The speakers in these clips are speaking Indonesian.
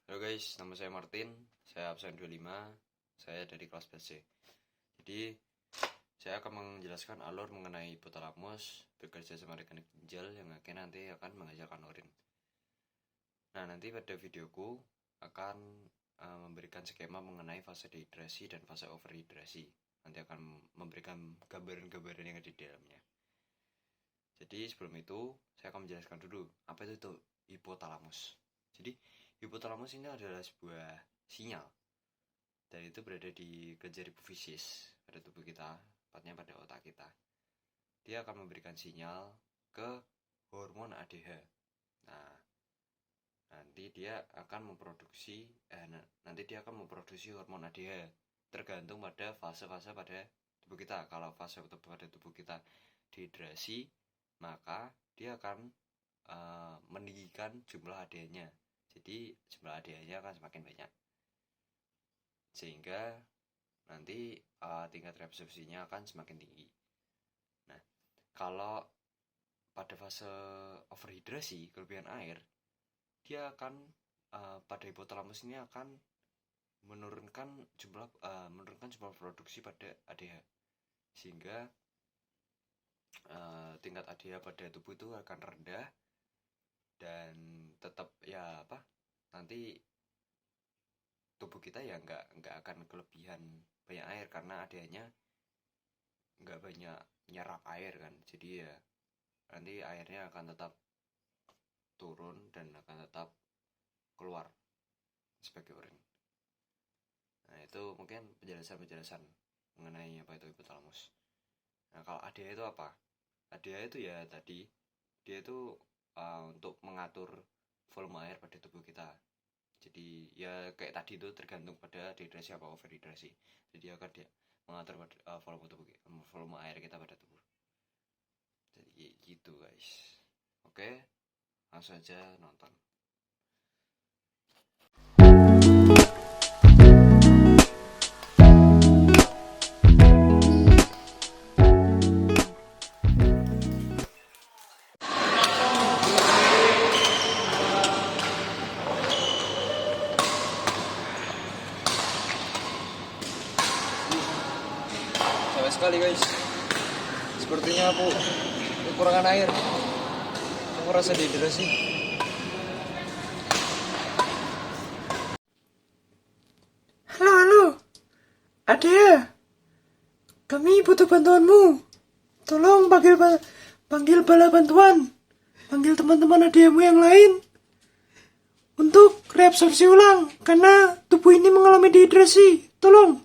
Halo guys, nama saya Martin, saya absen 25, saya dari kelas BC. Jadi, saya akan menjelaskan alur mengenai hipotalamus bekerja sama dengan ginjal yang akhirnya nanti akan menghasilkan urin. Nah, nanti pada videoku akan memberikan skema mengenai fase dehidrasi dan fase overhidrasi. Nanti akan memberikan gambaran-gambaran yang ada di dalamnya. Jadi, sebelum itu, saya akan menjelaskan dulu apa itu hipotalamus. Jadi, hipotalamus ini adalah sebuah sinyal dan itu berada di kelenjar hipofisis pada tubuh kita, tepatnya pada otak kita. Dia akan memberikan sinyal ke hormon ADH. Nah, nanti dia akan memproduksi hormon ADH tergantung pada fase-fase pada tubuh kita. Kalau fase pada tubuh kita dehidrasi, maka dia akan meninggikan jumlah ADH-nya. Jadi jumlah ADH-nya akan semakin banyak, sehingga nanti tingkat reabsorpsinya akan semakin tinggi. Nah, kalau pada fase overhidrasi, kelebihan air, dia akan pada hipotalamus ini akan menurunkan jumlah produksi pada ADH, sehingga tingkat ADH pada tubuh itu akan rendah dan tetap nanti tubuh kita ya nggak akan kelebihan banyak air karena ADH-nya nggak banyak nyerap air kan. Jadi ya nanti airnya akan tetap turun dan akan tetap keluar sebagai urin. Nah, itu mungkin penjelasan mengenai apa itu hipotalamus. Nah, kalau ADH itu apa? ADH itu ya tadi dia itu untuk mengatur volume air pada tubuh kita. Jadi ya kayak tadi itu tergantung pada dehidrasi apa overhidrasi. Jadi akan dia mengatur volume air kita pada tubuh. Jadi gitu guys. Oke, langsung aja nonton. Capek sekali guys. Sepertinya aku kekurangan air. Aku rasa dehidrasi. Halo, ada. Kami butuh bantuanmu. Tolong panggil bala bantuan. Panggil teman-teman adikmu yang lain untuk reabsorpsi ulang karena tubuh ini mengalami dehidrasi. Tolong.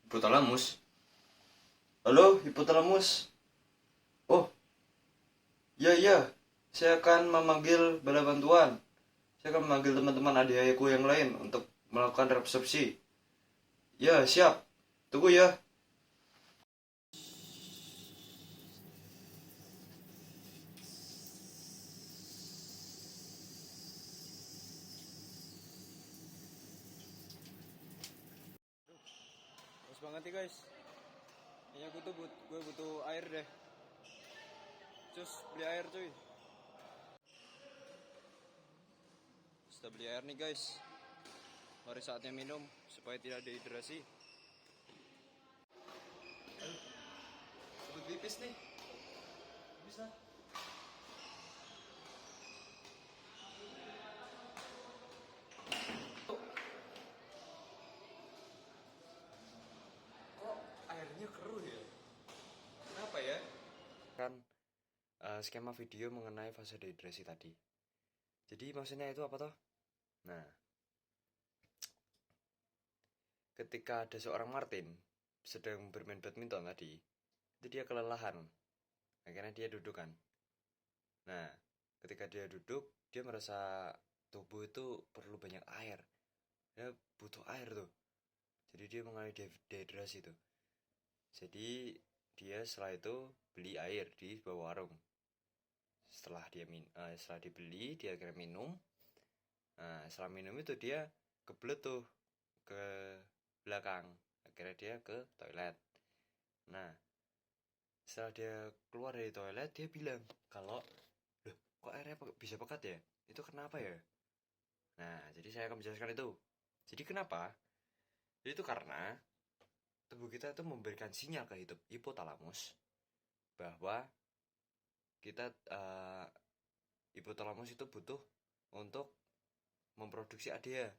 Hipotalamus. Halo, hipotalamus. Oh, iya. Saya akan memanggil bala bantuan. Saya akan memanggil teman-teman adik-adikku yang lain untuk melakukan reabsorpsi. Ya, siap. Tunggu ya. Terus banget nih guys. Kayaknya gue butuh air deh. Cus, beli air cuy. Sudah beli air nih guys. Mari saatnya minum supaya tidak dehidrasi. Sebut pipis nih. Bisa. Kok airnya keruh ya? Kenapa ya? Kan skema video mengenai fase dehidrasi tadi. Jadi maksudnya itu apa toh? Nah, ketika ada seorang Martin sedang bermain badminton tadi, itu dia kelelahan. Akhirnya dia duduk kan. Nah, ketika dia duduk, dia merasa tubuh itu perlu banyak air. Dia butuh air tuh. Jadi dia mengalami dehidrasi tuh. Jadi dia setelah itu beli air di sebuah warung. Setelah dibeli, dia akhirnya minum. Nah, setelah minum itu dia kebelet tuh ke belakang. Akhirnya dia ke toilet. Nah, setelah dia keluar dari toilet, dia bilang kalau, loh, kok airnya bisa pekat ya? Itu kenapa ya? Nah, jadi saya akan menjelaskan itu. Jadi kenapa? Jadi itu karena tubuh kita itu memberikan sinyal ke hipotalamus bahwa kita hipotalamus itu butuh untuk memproduksi ADH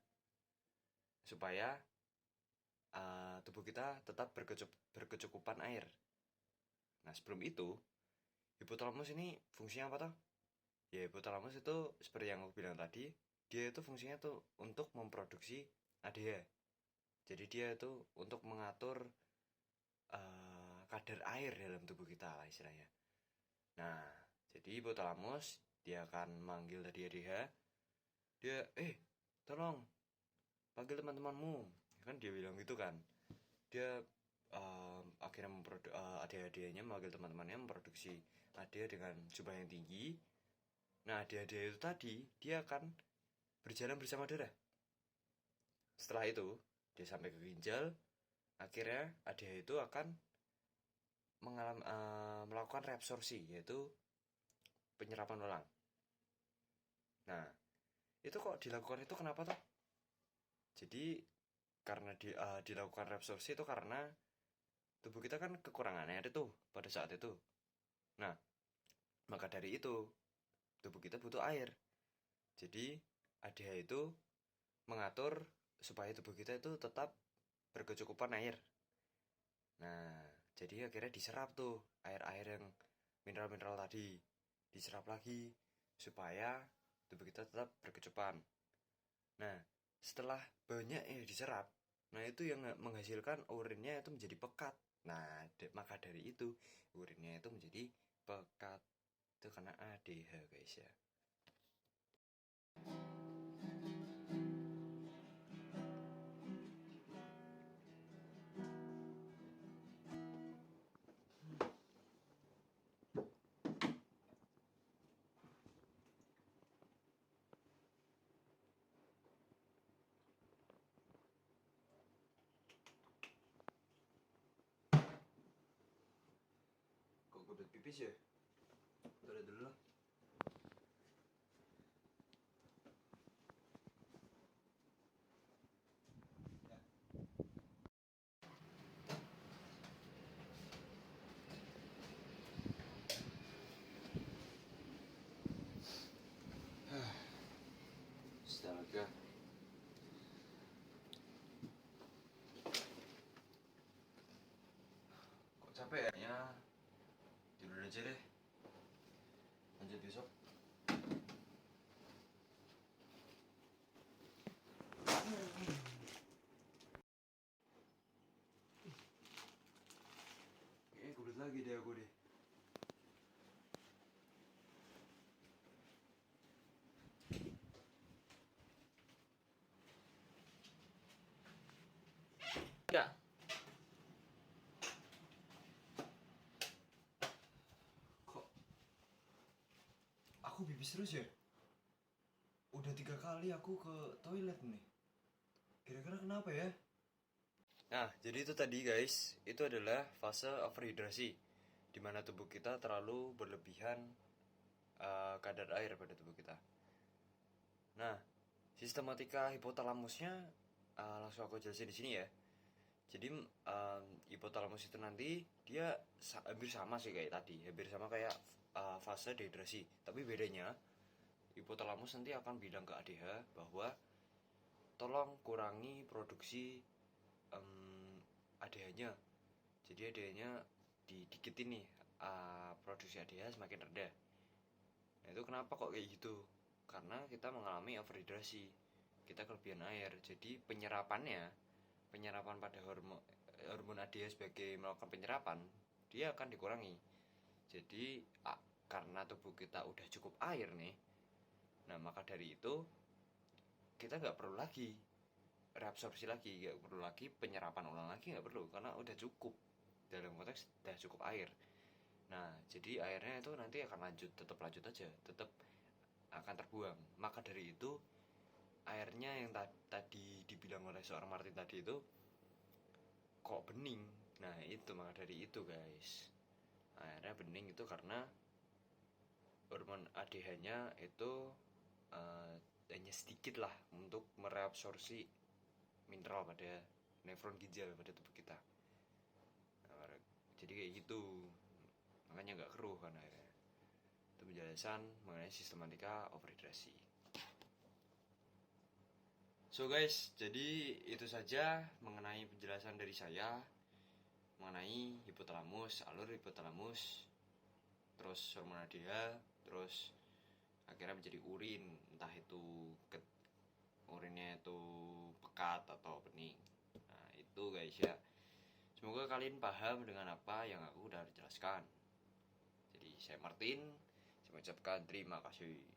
supaya tubuh kita tetap berkecukupan air. Nah, sebelum itu, hipotalamus ini fungsinya apa toh? Ya, hipotalamus itu seperti yang aku bilang tadi, dia itu fungsinya tuh untuk memproduksi ADH. Jadi dia itu untuk mengatur kadar air dalam tubuh kita lah istilahnya. Nah, jadi hipotalamus dia akan manggil tadi ADH, dia tolong panggil teman-temanmu, kan dia bilang gitu kan. Dia akhirnya adik-adiknya memanggil teman-temannya memproduksi ADH dengan jumlah yang tinggi. Nah, ADH itu tadi dia akan berjalan bersama darah. Setelah itu dia sampai ke ginjal, akhirnya ADH itu akan melakukan reabsorpsi, yaitu penyerapan ulang. Nah, itu kok dilakukan itu kenapa toh? Jadi karena dilakukan reabsorpsi itu karena tubuh kita kan kekurangan air itu pada saat itu. Nah, maka dari itu tubuh kita butuh air. Jadi ADH itu mengatur supaya tubuh kita itu tetap berkecukupan air. Nah, jadi akhirnya diserap tuh air-air yang mineral-mineral tadi, diserap lagi supaya tubuh kita tetap berkecukupan. Nah, setelah banyak diserap, nah itu yang menghasilkan urinnya itu menjadi pekat. Nah, maka dari itu urinnya itu menjadi pekat. Itu karena ADH guys ya. Kok gue pipis ya? Udah dulu lah. Astaga. Kok capek ya? Tidur aja deh. Lanjut besok. Kulit lagi deh aku deh. Ya. Kok aku pipis terus ya? Udah 3 kali aku ke toilet nih. Kira-kira kenapa ya? Nah, jadi itu tadi guys, itu adalah fase overhidrasi, di mana tubuh kita terlalu berlebihan kadar air pada tubuh kita. Nah, sistematika hipotalamusnya langsung aku jelasin di sini ya. Jadi hipotalamus itu nanti dia hampir sama sih kayak tadi, hampir sama kayak fase dehidrasi. Tapi bedanya hipotalamus nanti akan bilang ke ADH bahwa tolong kurangi produksi ADH-nya. Jadi ADH-nya didikitin nih, produksi ADH semakin rendah. Nah itu kenapa kok kayak gitu? Karena kita mengalami overhidrasi, kita kelebihan air. Jadi penyerapan pada hormon ADH sebagai melakukan penyerapan, dia akan dikurangi. Jadi karena tubuh kita udah cukup air nih, nah maka dari itu kita nggak perlu lagi reabsorpsi lagi, nggak perlu lagi penyerapan ulang lagi, nggak perlu karena udah cukup, dalam konteks udah cukup air. Nah jadi airnya itu nanti akan tetap lanjut aja, tetap akan terbuang. Maka dari itu airnya yang tadi dibilang oleh seorang Martin tadi itu kok bening. Nah itu maka dari itu guys, airnya bening itu karena hormon ADH nya itu hanya sedikit lah untuk mereabsorpsi mineral pada nefron ginjal pada tubuh kita. Nah, jadi kayak gitu, makanya nggak keruh kan akhirnya. Itu penjelasan mengenai sistematika overhidrasi. So guys, jadi itu saja mengenai penjelasan dari saya mengenai hipotalamus, alur hipotalamus, terus hormon ADH, terus akhirnya menjadi urin, entah itu urinnya itu pekat atau bening. Nah itu guys ya, semoga kalian paham dengan apa yang aku udah jelaskan. Jadi saya Martin, saya mengucapkan terima kasih.